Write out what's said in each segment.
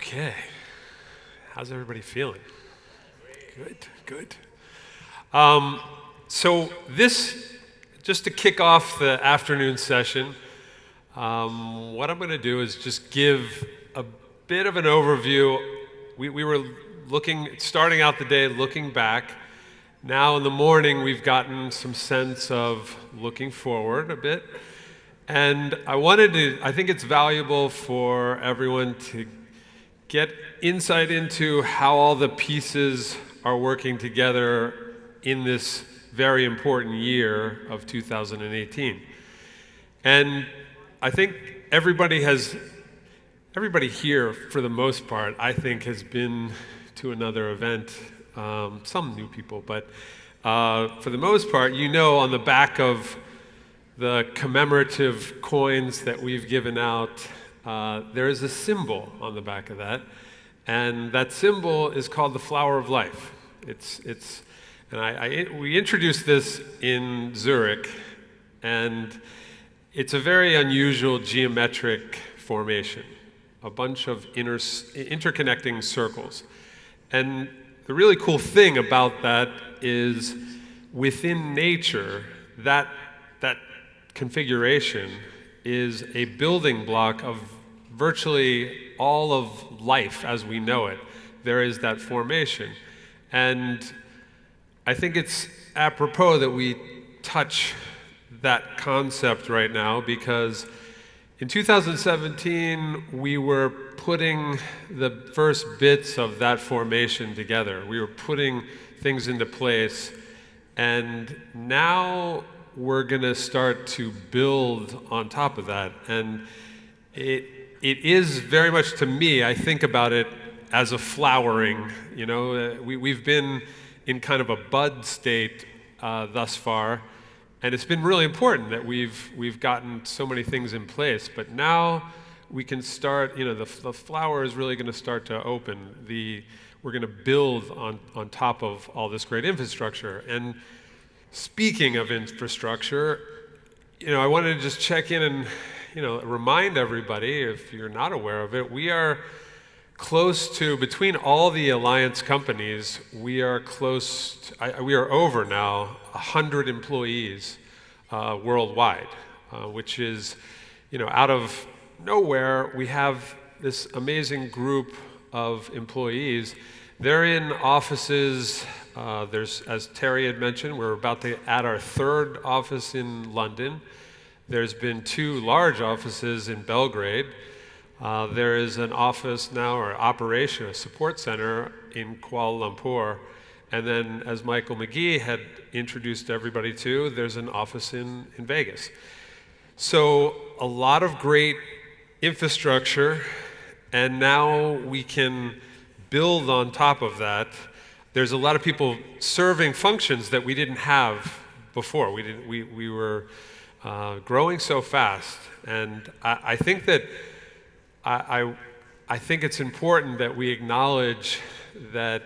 Okay. How's everybody feeling? Good. So this, just to kick off the afternoon session, what I'm going to do is just give a bit of an overview. We were starting out the day looking back. Now in the morning, we've gotten some sense of looking forward a bit. And I think it's valuable for everyone to get insight into how all the pieces are working together in this very important year of 2018. And I think everybody here, for the most part, I think has been to another event, some new people, but for the most part, on the back of the commemorative coins that we've given out, there is a symbol on the back of that, and that symbol is called the flower of life. We introduced this in Zurich, and it's a very unusual geometric formation, a bunch of interconnecting circles. And the really cool thing about that is within nature, that configuration is a building block of virtually all of life as we know it. There is that formation. And I think it's apropos that we touch that concept right now, because in 2017, we were putting the first bits of that formation together. We were putting things into place, and now we're going to start to build on top of that. And it is very much, to me, I think about it as a flowering. We've been in kind of a bud state thus far, and it's been really important that we've gotten so many things in place. But now we can start, the flower is really going to start to open. We're going to build on top of all this great infrastructure. And speaking of infrastructure, I wanted to just check in and, remind everybody, if you're not aware of it, we are close to, between all the alliance companies, we are over now 100 employees worldwide, which is, out of nowhere, we have this amazing group of employees. They're in offices. There's, as Terry had mentioned, we're about to add our third office in London. There's been 2 large offices in Belgrade. There is an office now, or operation, a support center in Kuala Lumpur. And then, as Michael McGee had introduced everybody to, there's an office in Vegas. So a lot of great infrastructure, and now we can build on top of that. There's a lot of people serving functions that we didn't have before. We were growing so fast, and I think that I think it's important that we acknowledge that,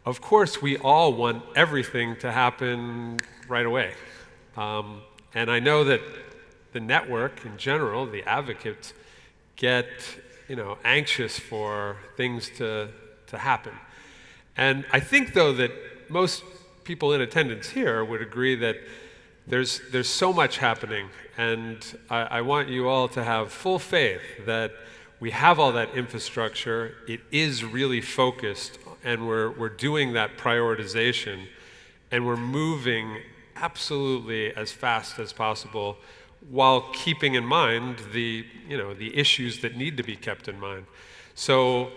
of course, we all want everything to happen right away. And I know that the network in general, the advocates, get anxious for things to happen. And I think, though, that most people in attendance here would agree that there's so much happening, and I want you all to have full faith that we have all that infrastructure. It is really focused, and we're doing that prioritization, and we're moving absolutely as fast as possible, while keeping in mind the issues that need to be kept in mind. So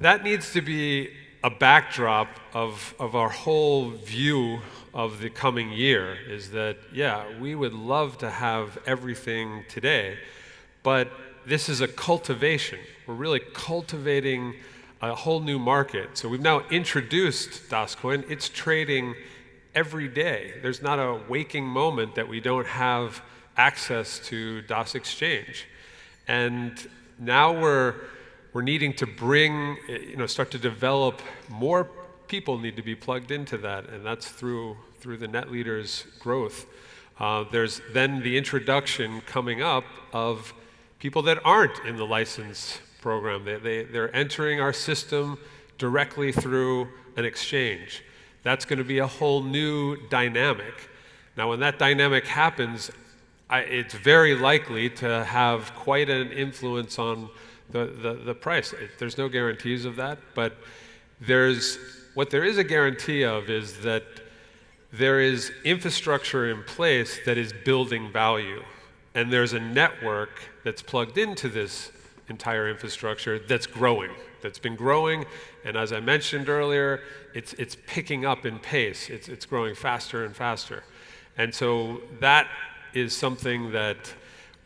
that needs to be a backdrop of our whole view of the coming year, is that, we would love to have everything today, but this is a cultivation. We're really cultivating a whole new market. So we've now introduced DasCoin. It's trading every day. There's not a waking moment that we don't have access to Das Exchange. And now we're needing to bring, start to develop more people need to be plugged into that, and that's through the NetLeaders growth. There's then the introduction coming up of people that aren't in the license program. They're entering our system directly through an exchange. That's going to be a whole new dynamic. Now, when that dynamic happens, it's very likely to have quite an influence on the price. There's no guarantees of that, but what there is a guarantee of is that there is infrastructure in place that is building value. And there's a network that's plugged into this entire infrastructure that's growing, that's been growing. And as I mentioned earlier, it's picking up in pace. It's growing faster and faster. And so that is something that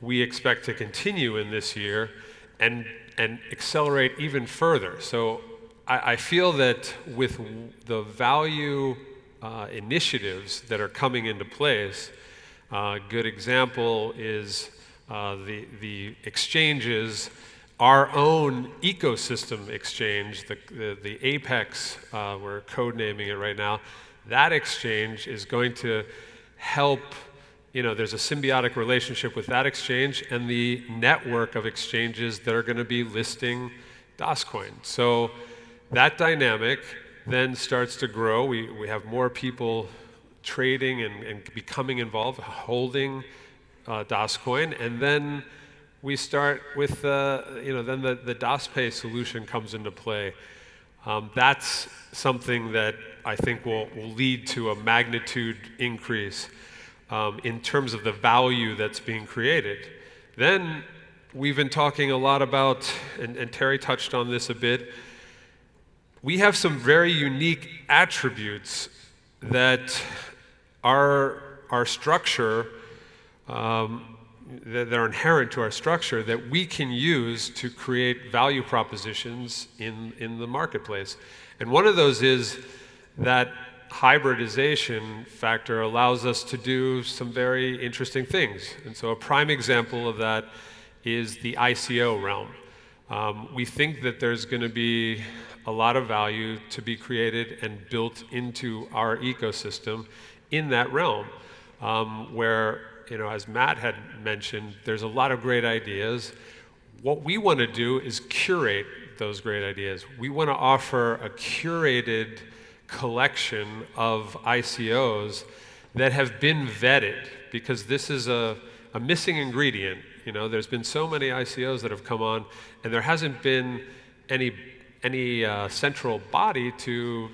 we expect to continue in this year and accelerate even further. So I feel that with the value initiatives that are coming into place, a good example is the exchanges, our own ecosystem exchange, the Apex, we're codenaming it right now. That exchange is going to help, there's a symbiotic relationship with that exchange and the network of exchanges that are going to be listing DasCoin. So that dynamic then starts to grow. We have more people trading and becoming involved, holding DasCoin, and then we start with then the DasPay solution comes into play. That's something that I think will lead to a magnitude increase in terms of the value that's being created. Then we've been talking a lot about, and Terry touched on this a bit, we have some very unique attributes that our structure, that are inherent to our structure, that we can use to create value propositions in the marketplace. And one of those is that hybridization factor allows us to do some very interesting things. And so a prime example of that is the ICO realm. We think that there's going to be a lot of value to be created and built into our ecosystem in that realm, where, as Matt had mentioned, there's a lot of great ideas. What we want to do is curate those great ideas. We want to offer a curated collection of ICOs that have been vetted, because this is a missing ingredient. There's been so many ICOs that have come on, and there hasn't been any central body to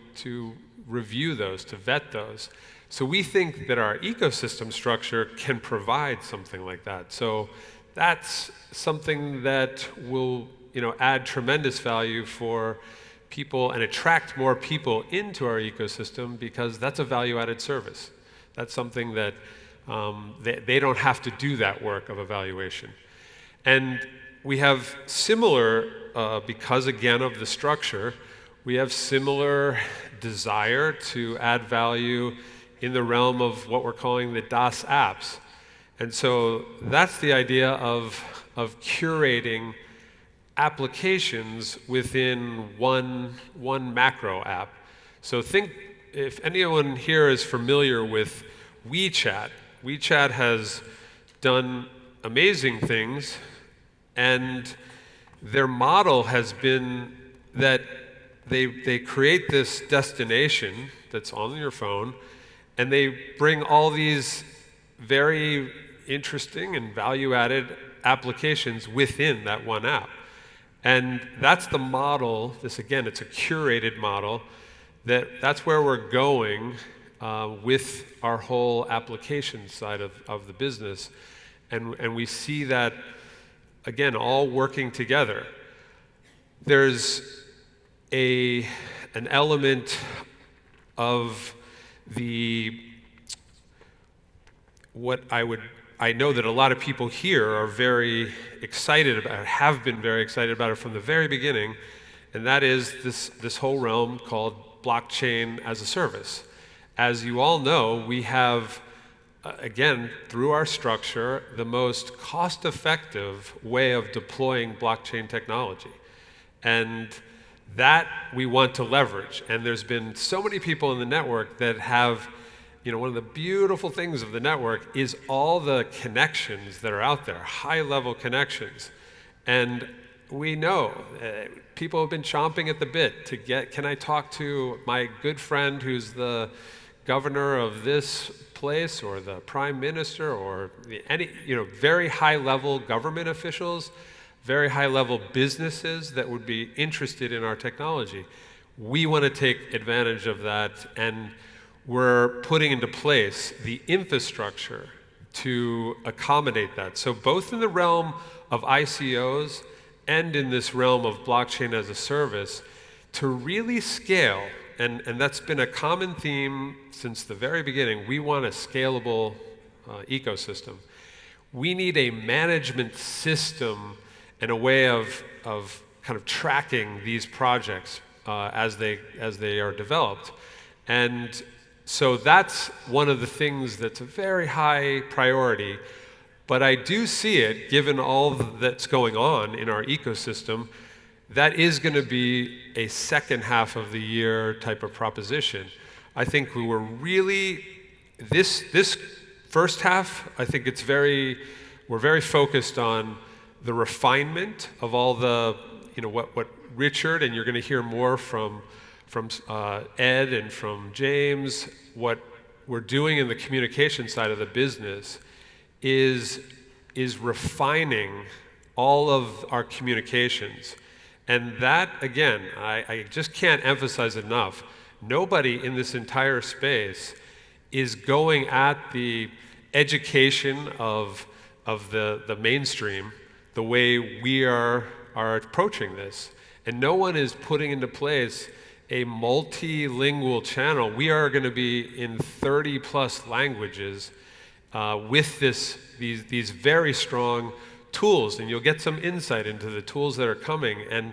review those, to vet those. So we think that our ecosystem structure can provide something like that. So that's something that will, add tremendous value for people and attract more people into our ecosystem, because that's a value-added service. That's something that they don't have to do that work of evaluation. And we have similar, because again of the structure, we have similar desire to add value in the realm of what we're calling the Das apps. And so that's the idea of curating applications within one macro app. So think, if anyone here is familiar with WeChat, WeChat has done amazing things, and their model has been that they create this destination that's on your phone, and they bring all these very interesting and value-added applications within that one app. And that's the model. This, again, it's a curated model. That's where we're going with our whole application side of the business. And we see that, again, all working together. There's an element of I know that a lot of people here are very excited about, have been very excited about it from the very beginning, and that is this whole realm called blockchain as a service. As you all know, we have, again, through our structure, the most cost-effective way of deploying blockchain technology. And that we want to leverage. And there's been so many people in the network that have, one of the beautiful things of the network is all the connections that are out there, high-level connections. And we know people have been chomping at the bit to get, can I talk to my good friend who's the governor of this place or the prime minister or any, very high level government officials, very high level businesses that would be interested in our technology. We want to take advantage of that, and we're putting into place the infrastructure to accommodate that. So both in the realm of ICOs and in this realm of blockchain as a service, to really scale, and that's been a common theme since the very beginning, we want a scalable ecosystem. We need a management system and a way of kind of tracking these projects as they are developed. And so that's one of the things that's a very high priority. But I do see it, given all that's going on in our ecosystem, that is going to be a second half of the year type of proposition. I think we were really, this first half, I think we're very focused on the refinement of all the, what Richard, and you're going to hear more from Ed and from James, what we're doing in the communication side of the business is refining all of our communications. And that, again, I just can't emphasize enough, nobody in this entire space is going at the education of the mainstream the way we are approaching this. And no one is putting into place a multilingual channel. We are going to be in 30 plus languages with these very strong tools, and you'll get some insight into the tools that are coming. And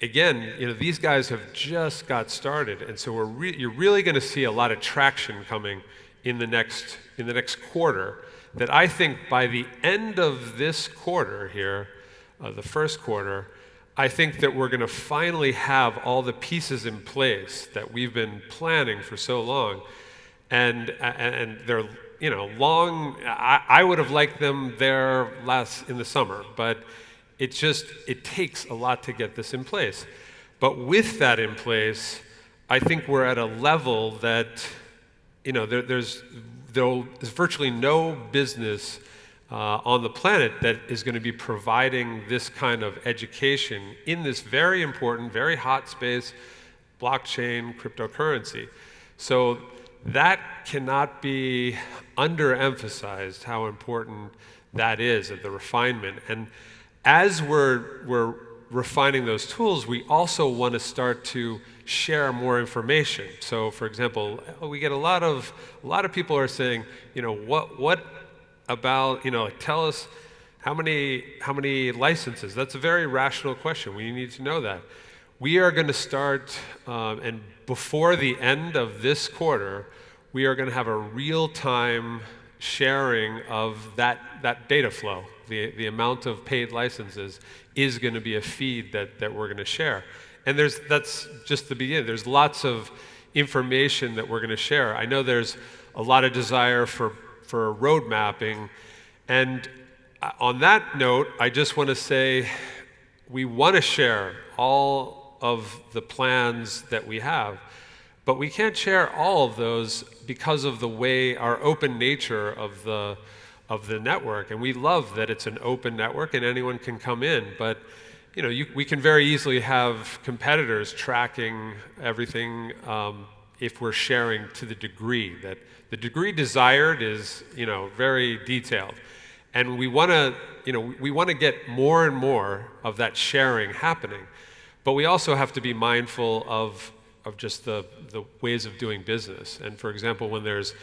again, these guys have just got started, and so you're really going to see a lot of traction coming in the next quarter. That I think by the end of this quarter here, the first quarter, I think that we're going to finally have all the pieces in place that we've been planning for so long, and they're long. I would have liked them there in the summer, but it takes a lot to get this in place. But with that in place, I think we're at a level that there's virtually no business on the planet that is going to be providing this kind of education in this very important, very hot space, blockchain, cryptocurrency. So that cannot be underemphasized, how important that is, the refinement. And as we're refining those tools, we also want to start to share more information. So, for example, we get a lot of people are saying, what about, tell us how many licenses. That's a very rational question. We need to know that. We are going to start, and before the end of this quarter, we are going to have a real-time sharing of that data flow. The amount of paid licenses is going to be a feed that we're going to share. And that's just the beginning. There's lots of information that we're going to share. I know there's a lot of desire for road mapping. And on that note, I just want to say we want to share all of the plans that we have, but we can't share all of those because of the way our open nature of the network. And we love that it's an open network and anyone can come in, but we can very easily have competitors tracking everything if we're sharing to the degree that the degree desired is very detailed, and we want to get more and more of that sharing happening, but we also have to be mindful of just the ways of doing business. And for example, when there's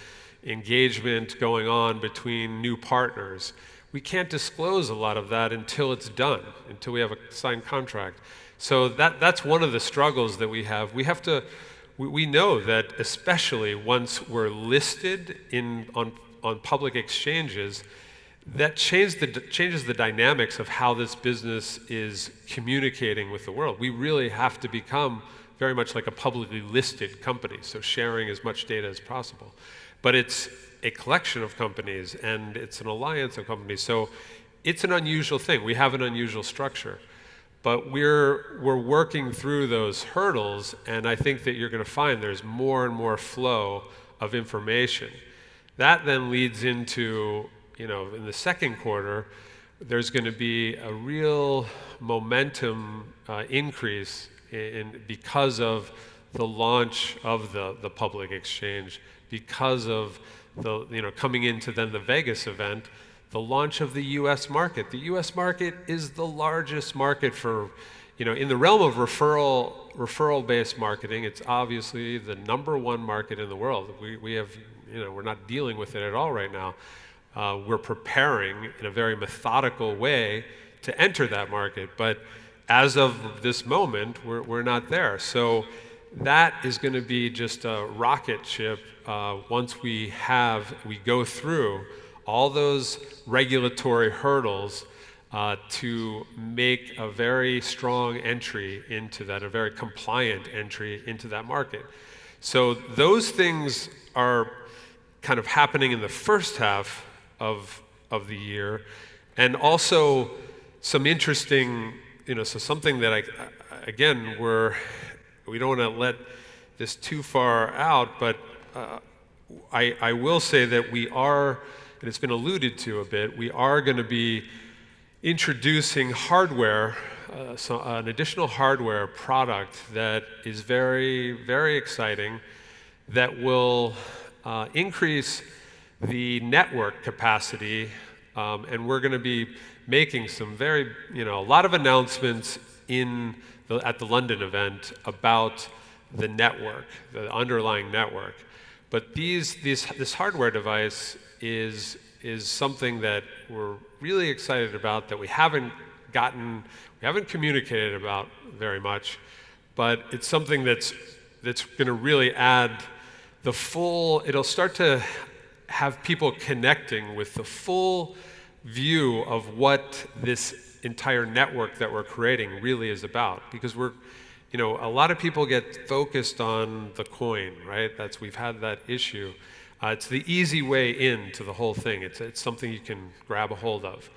engagement going on between new partners, we can't disclose a lot of that until it's done, until we have a signed contract. So that's one of the struggles that we have. We know that especially once we're listed on public exchanges, that changes the dynamics of how this business is communicating with the world. We really have to become very much like a publicly listed company, so sharing as much data as possible. But it's a collection of companies, and it's an alliance of companies. So it's an unusual thing. We have an unusual structure. But we're working through those hurdles, and I think that you're going to find there's more and more flow of information. That then leads into, in the second quarter, there's going to be a real momentum increase because of the launch of the public exchange, because of the coming into then the Vegas event, the launch of the U.S. market. The U.S. market is the largest market for, in the realm of referral-based marketing. It's obviously the #1 market in the world. We have, we're not dealing with it at all right now. We're preparing in a very methodical way to enter that market, but as of this moment, we're not there. So that is going to be just a rocket ship once we go through all those regulatory hurdles to make a very strong entry into that, a very compliant entry into that market. So those things are kind of happening in the first half of the year, and also some interesting, so something that we don't want to let this too far out, but I will say that we are, and it's been alluded to a bit, we are going to be introducing hardware, an additional hardware product that is very, very exciting, that will increase the network capacity, and we're going to be making some very, a lot of announcements at the London event about the network, the underlying network. But this hardware device is something that we're really excited about, that we haven't communicated about very much, but it's something that's going to really add it'll start to have people connecting with the full view of what this entire network that we're creating really is about. Because a lot of people get focused on the coin, right? We've had that issue. It's the easy way into the whole thing. It's something you can grab a hold of.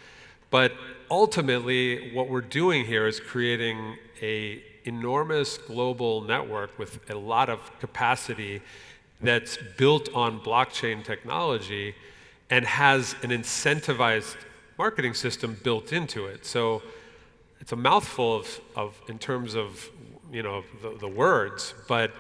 But ultimately, what we're doing here is creating an enormous global network with a lot of capacity that's built on blockchain technology and has an incentivized marketing system built into it. So it's a mouthful in terms of the words, but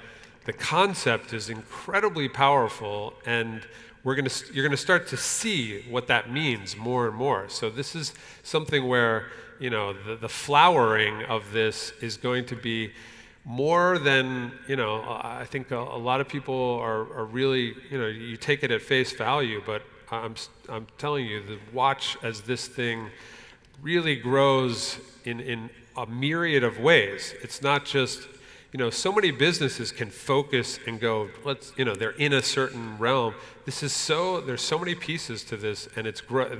the concept is incredibly powerful, and you're going to start to see what that means more and more. So this is something where the flowering of this is going to be more than I think a lot of people are really you take it at face value, but I'm telling you, watch as this thing really grows in a myriad of ways. It's not just so many businesses can focus and go, they're in a certain realm. There's so many pieces to this, and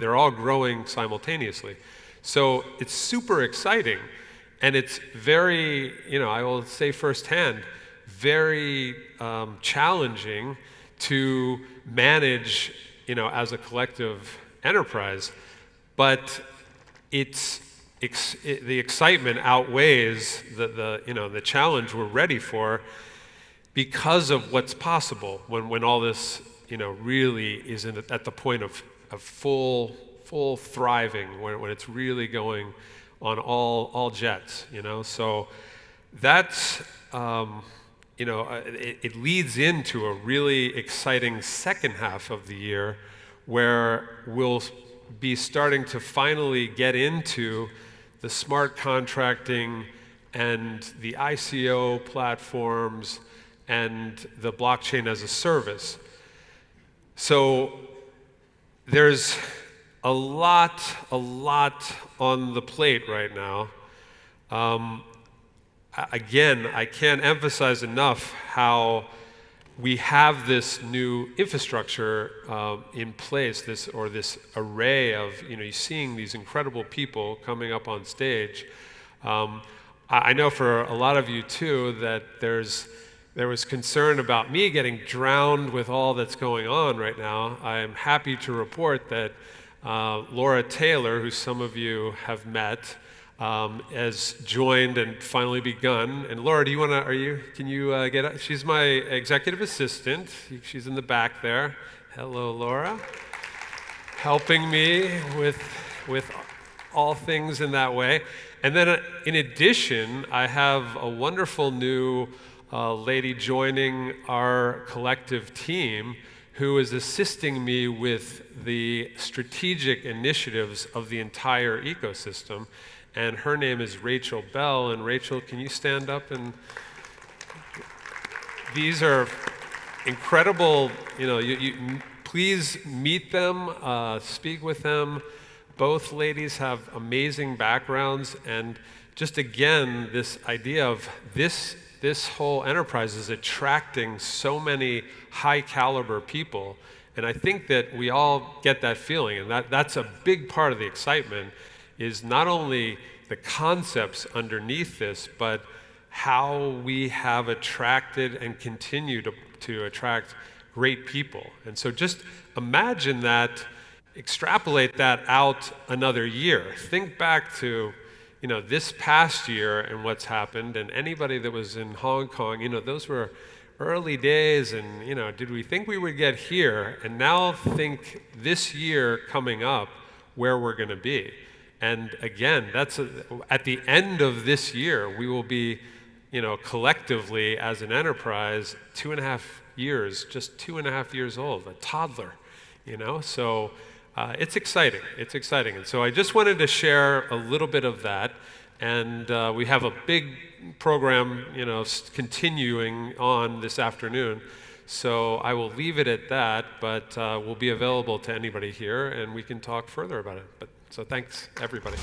they're all growing simultaneously. So it's super exciting, and it's very, I will say firsthand, very challenging to manage, as a collective enterprise. But the excitement outweighs the challenge we're ready for, because of what's possible when all this really is at the point of full thriving, when it's really going on all jets. So that's it leads into a really exciting second half of the year, where we'll be starting to finally get into the smart contracting and the ICO platforms and the blockchain as a service. So there's a lot on the plate right now. Again, I can't emphasize enough how we have this new infrastructure in place, this array of, you're seeing these incredible people coming up on stage. I know for a lot of you too that there was concern about me getting drowned with all that's going on right now. I'm happy to report that Laura Taylor, who some of you have met, has joined and finally begun. And Laura, can you get up? She's my executive assistant. She's in the back there. Hello, Laura. Helping me with all things in that way. And then in addition, I have a wonderful new lady joining our collective team who is assisting me with the strategic initiatives of the entire ecosystem. And her name is Rachel Bell. And Rachel, can you stand up? And these are incredible, please meet them, speak with them. Both ladies have amazing backgrounds, and just again, this idea of this whole enterprise is attracting so many high caliber people, and I think that we all get that feeling, and that's a big part of the excitement, is not only the concepts underneath this, but how we have attracted and continue to attract great people. And so just imagine that, extrapolate that out another year. Think back to this past year and what's happened, and anybody that was in Hong Kong, those were early days, and did we think we would get here? And now think this year coming up where we're going to be. And again, at the end of this year, we will be, collectively as an enterprise, 2.5 years, just 2.5 years old, a toddler, So it's exciting. It's exciting. And so I just wanted to share a little bit of that. And we have a big program, continuing on this afternoon. So I will leave it at that, but we'll be available to anybody here, and we can talk further about it. So thanks, everybody.